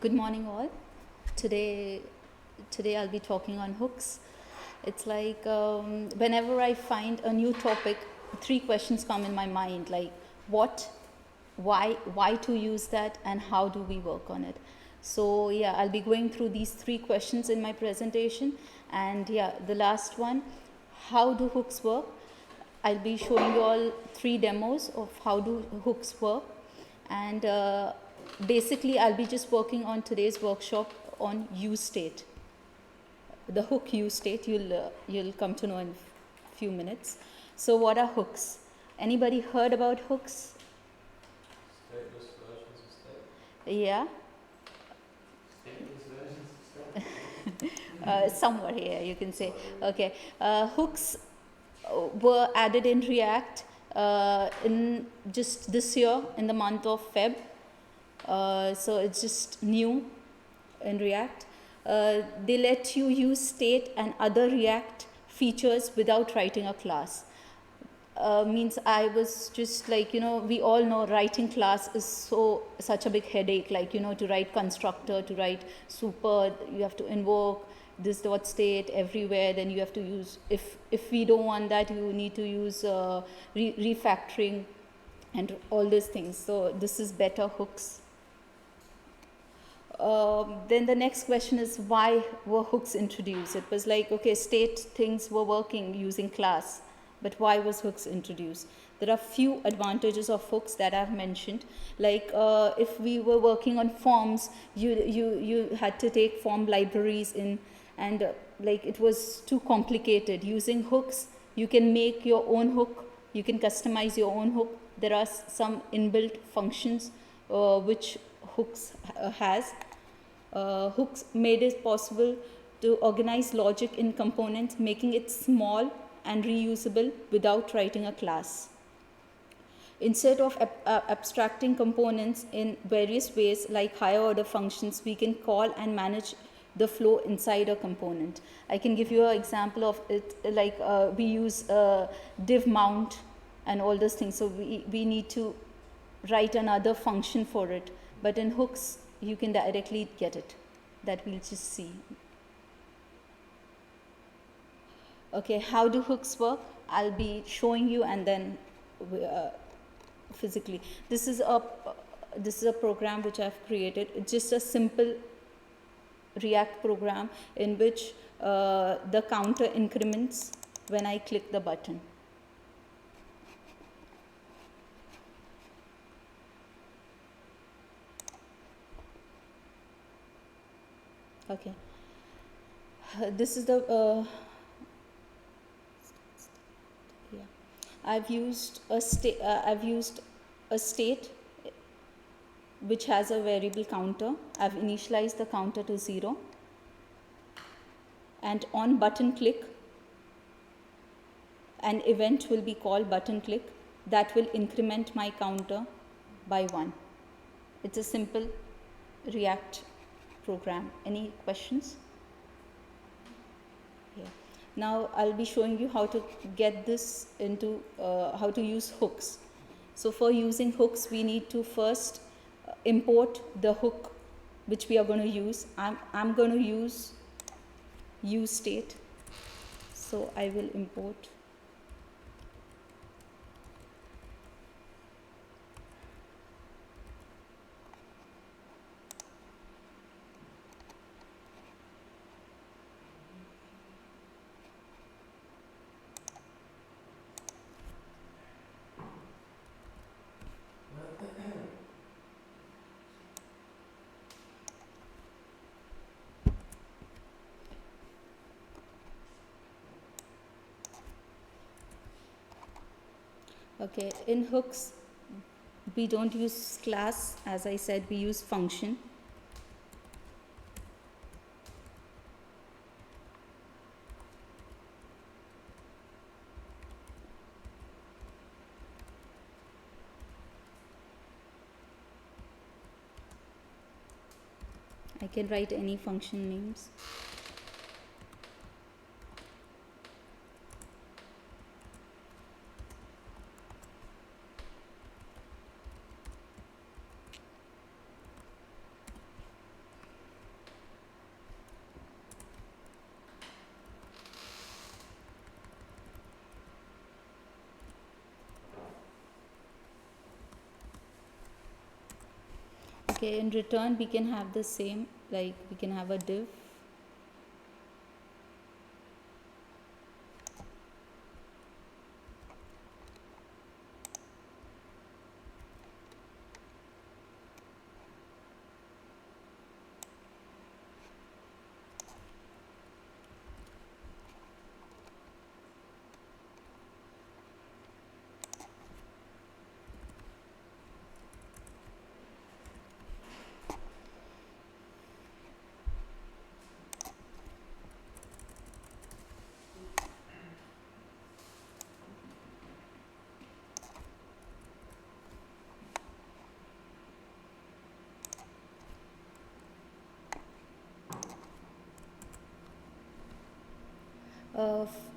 Good morning, all. Today, today I'll be talking on hooks. It's like whenever I find a new topic, three questions come in my mind, like what, why to use that, and how do we work on it. So yeah, I'll be going through these three questions in my presentation, and yeah, the last one, how do hooks work? I'll be showing you all three demos of how do hooks work, and basically I'll be just working on today's workshop on use state, the hook use state. You'll come to know in a few minutes. So what are hooks? Anybody heard about hooks? Stateless versions of state. Yeah. Stateless versions of state. Somewhere here you can say. Okay. Hooks were added in React in just this year in the month of Feb. So it's just new in React. They let you use state and other React features without writing a class. Means I was just like, we all know writing class is such a big headache, like, to write constructor, to write super, you have to invoke this dot state everywhere, then you have to use, if we don't want that, you need to use refactoring and all these things. So this is better hooks. Then the next question is, why were hooks introduced? It was like, okay, state things were working using class, but why was hooks introduced? There are few advantages of hooks that I've mentioned. Like if we were working on forms, you had to take form libraries in, and like it was too complicated. Using hooks, you can make your own hook, you can customize your own hook. There are some inbuilt functions which hooks has. Hooks made it possible to organize logic in components, making it small and reusable without writing a class. Instead of abstracting components in various ways like higher order functions, we can call and manage the flow inside a component. I can give you an example of it, like we use div mount and all those things. So we need to write another function for it. But in hooks, you can directly get it. That we'll just see. Okay, how do hooks work? I'll be showing you, and then physically. This is a program which I've created. It's just a simple React program in which the counter increments when I click the button. Okay. This is the yeah. I've used a state which has a variable counter. I've initialized the counter to 0, and on button click, an event will be called button click that will increment my counter by 1. It's a simple React program. Any questions? Yeah. Now I'll be showing you how to get this into how to use hooks. So for using hooks, we need to first import the hook which we are going to use. I'm going to use state, so I will import. Okay, in hooks, we don't use class, as I said, we use function. I can write any function names. Okay, in return we can have the same, like we can have a div.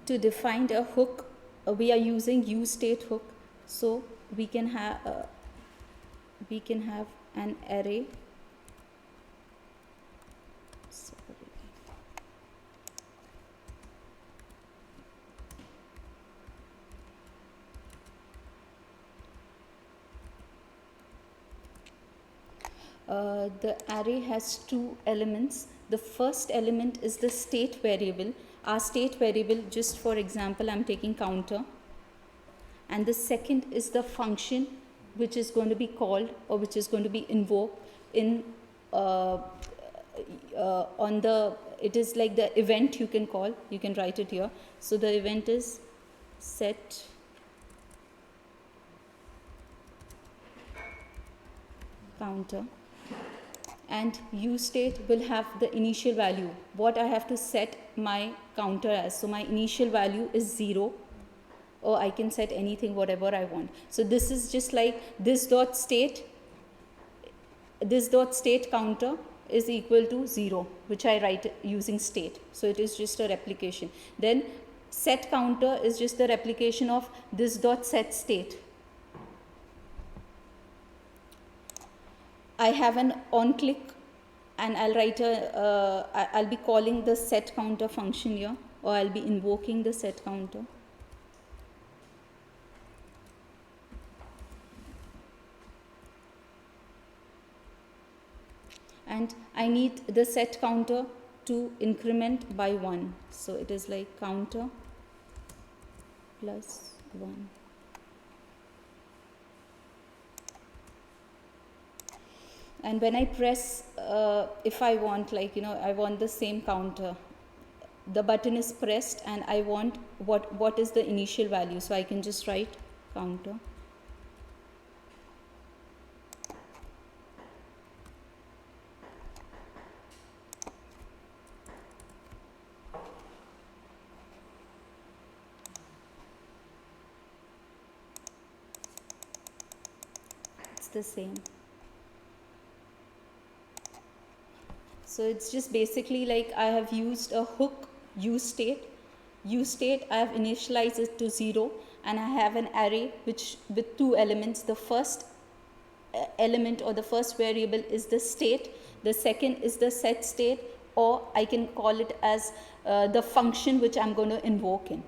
To define a hook, we are using useState hook. So we can have an array. Sorry. The array has two elements. The first element is the state variable. Our state variable, just for example, I'm taking counter. And the second is the function which is going to be called or which is going to be invoked in on the, it is like the event you can call, you can write it here. So the event is set counter, and useState will have the initial value, what I have to set my counter as. So my initial value is 0, or I can set anything whatever I want. So this is just like this dot state counter is equal to 0, which I write using state. So it is just a replication. Then set counter is just the replication of this dot set state. I have an on click, and I'll write I'll be calling the set counter function here, or I'll be invoking the set counter. And I need the set counter to increment by 1. So it is like counter plus 1. And when I press, if I want, like, I want the same counter, the button is pressed and I want what is the initial value. So I can just write counter. It's the same. So it's just basically like I have used a hook useState. useState, I have initialized it to 0, and I have an array which with two elements. The first element or the first variable is the state. The second is the set state, or I can call it as the function which I'm going to invoke in.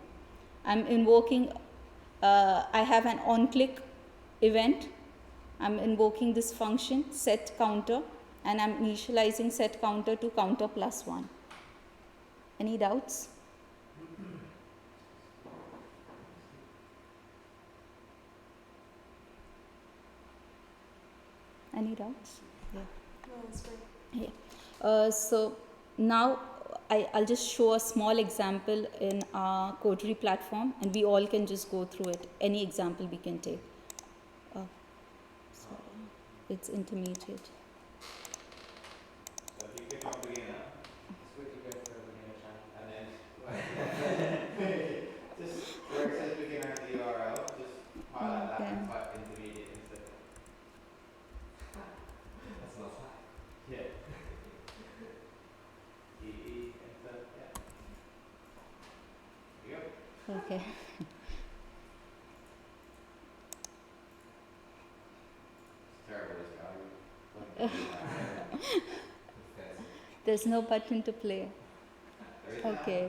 I'm invoking, I have an on click event. I'm invoking this function set counter, and I'm initializing set counter to counter plus 1. Any doubts? Any doubts? Yeah. No, that's great. Yeah. So now I'll just show a small example in our Coterie platform, and we all can just go through it. Any example we can take. Sorry, it's intermediate. So if you click on beginner, just quickly go for a beginner chat, and then just where it says beginner in the URL, just highlight that and type intermediate instead. That's not that. Yeah. Enter, yeah. There you go. Okay. It's terrible, this guy. There's no button to play. Okay.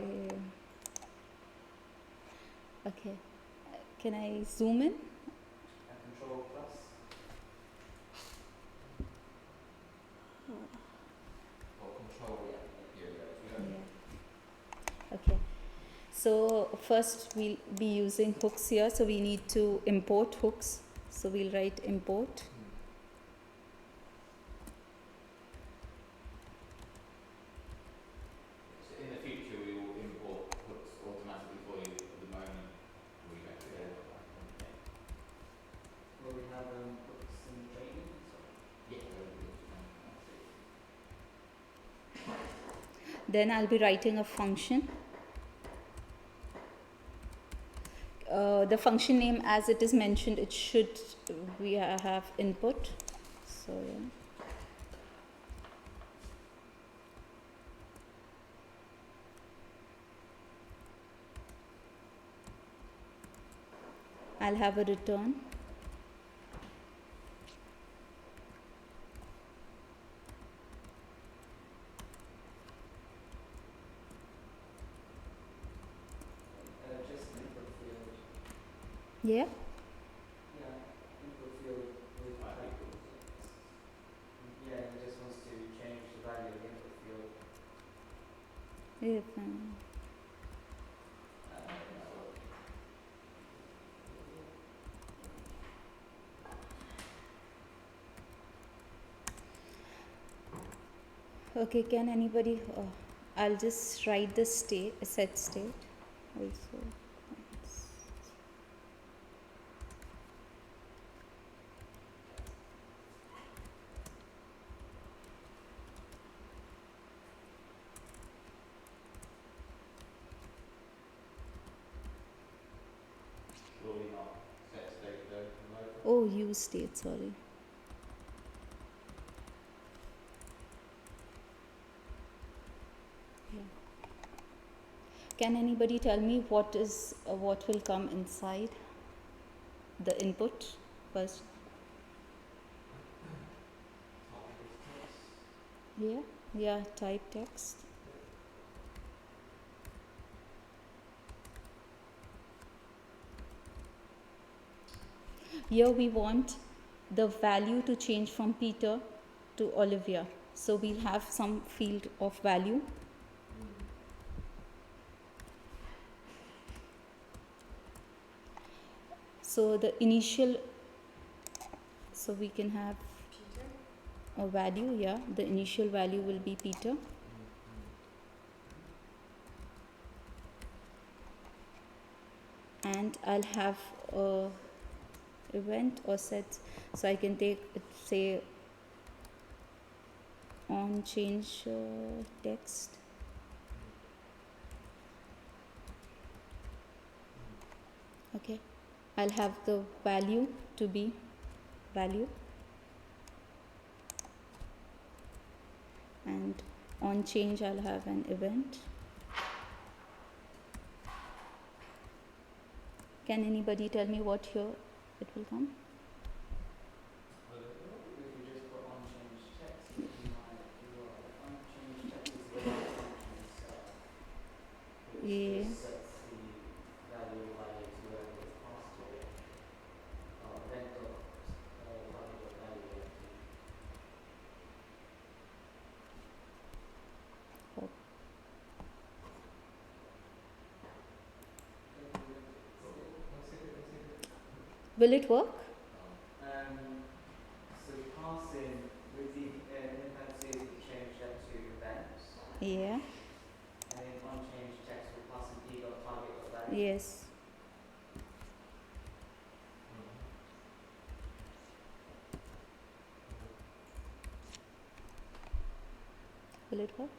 Okay. Can I zoom in? And control plus. Or control react. Yeah. Okay. So first we'll be using hooks here. So we need to import hooks. So we'll write import. So in the future we will import hooks automatically for you. At the moment we have to go like that. Will we have hooks in training? Yeah, there will be. Then I'll be writing a function. The function name, as it is mentioned, it should we have input. So yeah. I'll have a return. Just input field. Yeah. Yeah, input field with type. Yeah, it just wants to change the value of the input field. If, okay, can anybody? I'll just write the state, set state also. Will we not set state though? Oh, use state, sorry. Yeah. Can anybody tell me what will come inside the input first? Yeah, type text. Here we want the value to change from Peter to Olivia. So we'll have some field of value. So the initial, so we can have a value, yeah, the initial value will be Peter. And I'll have a event or set, so I can take it, say on change text. Okay, I'll have the value to be value, and on change I'll have an event. Can anybody tell me what here it will come? If you just put on change text, it might do on change text is the right function itself, which Yeah. just sets the value to whatever it's passed to it. Event dot target dot value actually. Oh. Will it work? So pass in with the in parentheses we change that to events. Yeah. And then on change text we'll pass in p dot target dot value. Yes. Will it work?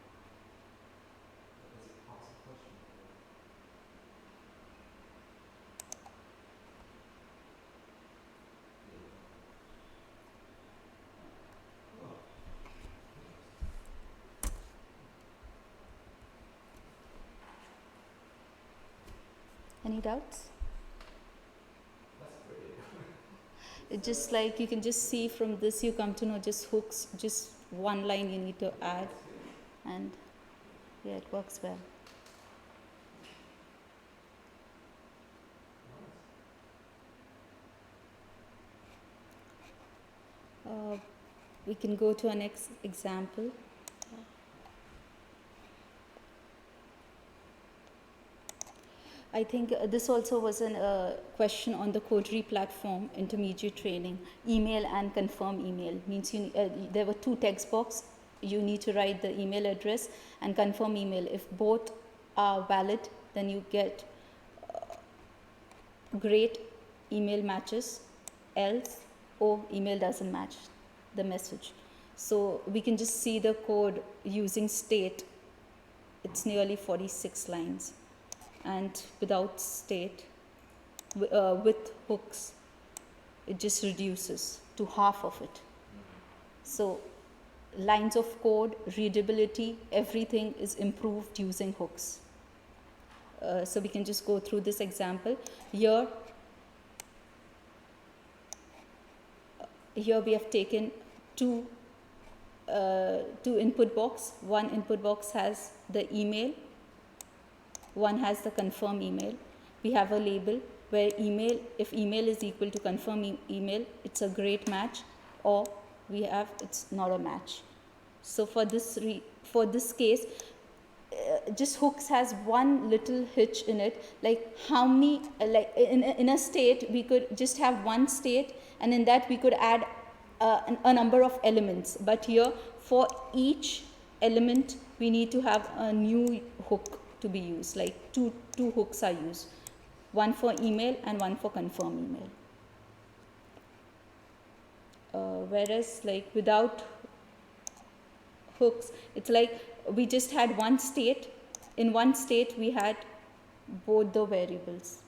Any doubts? It's just like you can just see from this you come to know just hooks, just one line you need to add, and yeah, it works well. We can go to our next example. I think this also was a question on the Codery platform, intermediate training. Email and confirm email means there were two text boxes. You need to write the email address and confirm email. If both are valid, then you get great email matches. Else, email doesn't match the message. So we can just see the code using state. It's nearly 46 lines. And without state, with hooks, it just reduces to half of it. So lines of code, readability, everything is improved using hooks. So we can just go through this example. Here we have taken two input box. One input box has the email, one has the confirm email. We have a label where if email is equal to confirm email, it's a great match, or we have it's not a match. So for this case, just hooks has one little hitch in it, like how many, like in a state we could just have one state, and in that we could add a number of elements, but here for each element we need to have a new hook to be used, like two hooks are used, one for email and one for confirm email. Whereas like without hooks, it's like we just had one state. In one state we had both the variables,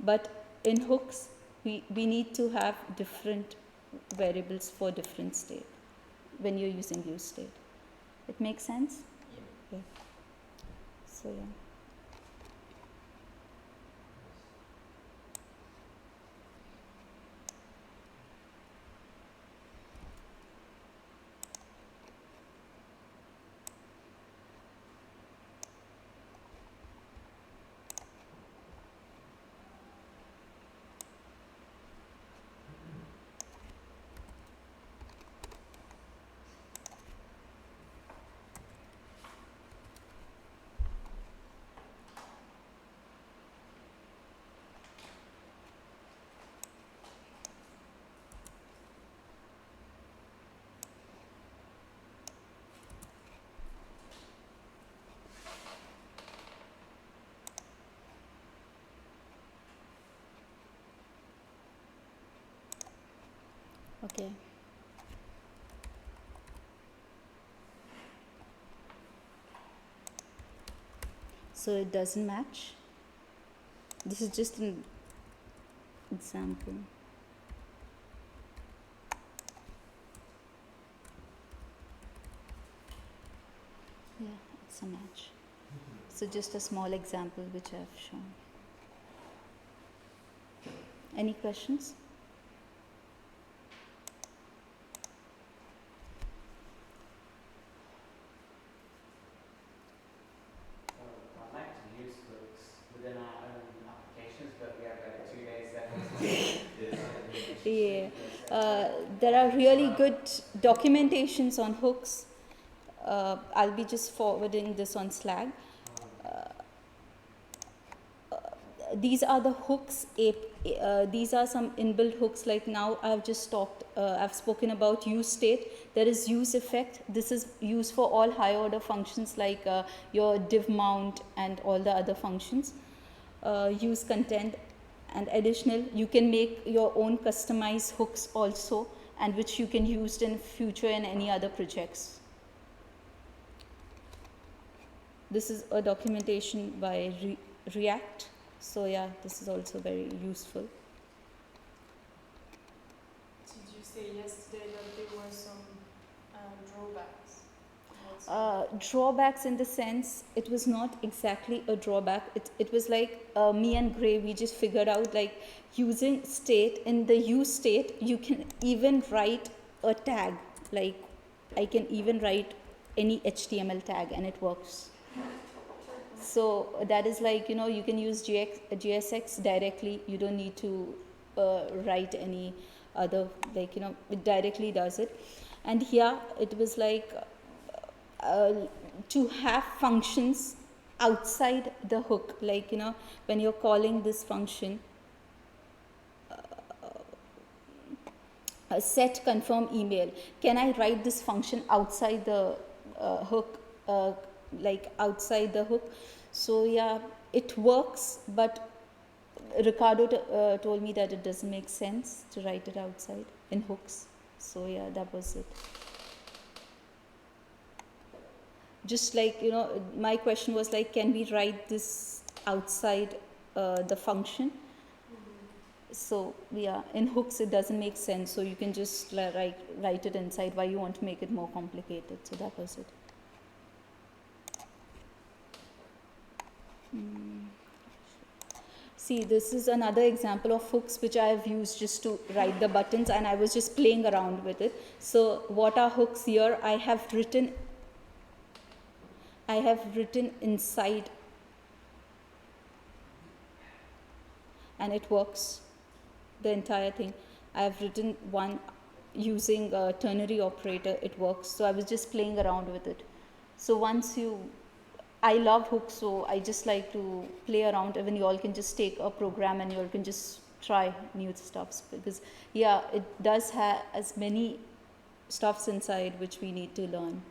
but in hooks we need to have different variables for different state when you're using use state. It makes sense? Yeah. So yeah. Okay. So it doesn't match. This is just an example. Yeah, it's a match. So just a small example which I've shown. Any questions? I'd like to use hooks within our own applications, but we have like 2 days left. Yeah, there are really good documentations on hooks. I'll be just forwarding this on Slack. These are the hooks. These are some inbuilt hooks. Like now, I've spoken about use state. There is use effect. This is used for all higher order functions like your div mount and all the other functions. Use content, and additional, you can make your own customized hooks also, and which you can use in future in any other projects. This is a documentation by React. So yeah, this is also very useful. Did you say yesterday that there were some drawbacks? Drawbacks in the sense, it was not exactly a drawback. It was like me and Gray, we just figured out like using state, in the use state, you can even write a tag. Like I can even write any HTML tag and it works. So that is like, you can use JSX directly. You don't need to write any other, like, it directly does it. And here it was like to have functions outside the hook, like when you're calling this function, set confirm email, can I write this function outside the hook, like outside the hook? So yeah, it works, but Ricardo told me that it doesn't make sense to write it outside in hooks. So yeah, that was it. Just like my question was like, can we write this outside the function? So yeah, in hooks it doesn't make sense, so you can just write it inside. Why you want to make it more complicated? So that was it. See, this is another example of hooks which I have used just to write the buttons, and I was just playing around with it. So what are hooks here? I have written inside, and it works, the entire thing. I have written one using a ternary operator, it works. So I was just playing around with it. So I love hooks, so I just like to play around. Even you all can just take a program and you all can just try new stuffs, because yeah, it does have as many stuffs inside which we need to learn.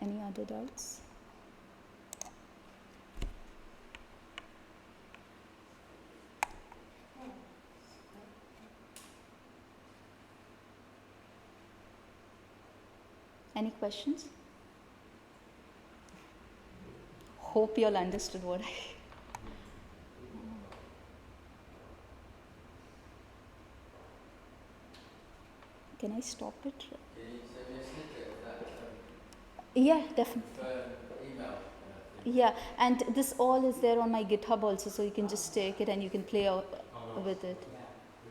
Any other doubts? Any questions? Hope you all understood what I... Can I stop it? Can you send me a snippet of that? Yeah, definitely. Email. Yeah, and this all is there on my GitHub also, so you can just take it and you can play with it.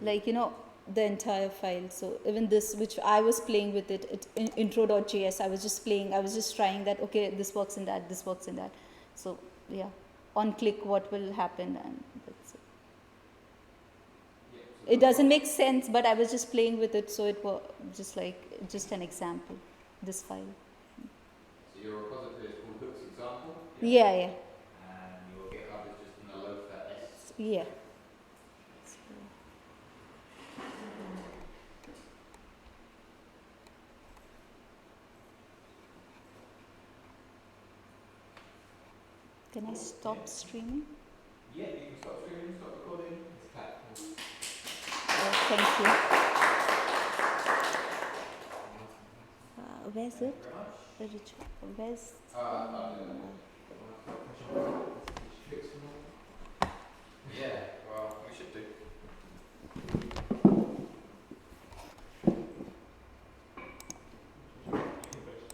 Like, the entire file. So even this, which I was playing with it, intro.js, I was just trying that, okay, this works in that, this works in that. So yeah, on click what will happen, and that's it. It doesn't make sense, but I was just playing with it, so it was just an example, this file. So your repository is called Hooks Example? Yeah. And your GitHub is just Niloufer S? Yeah. Can I stop streaming? Yeah, you can stop streaming, stop recording. It's clap. Thank you. Where's it? Very much. Where's...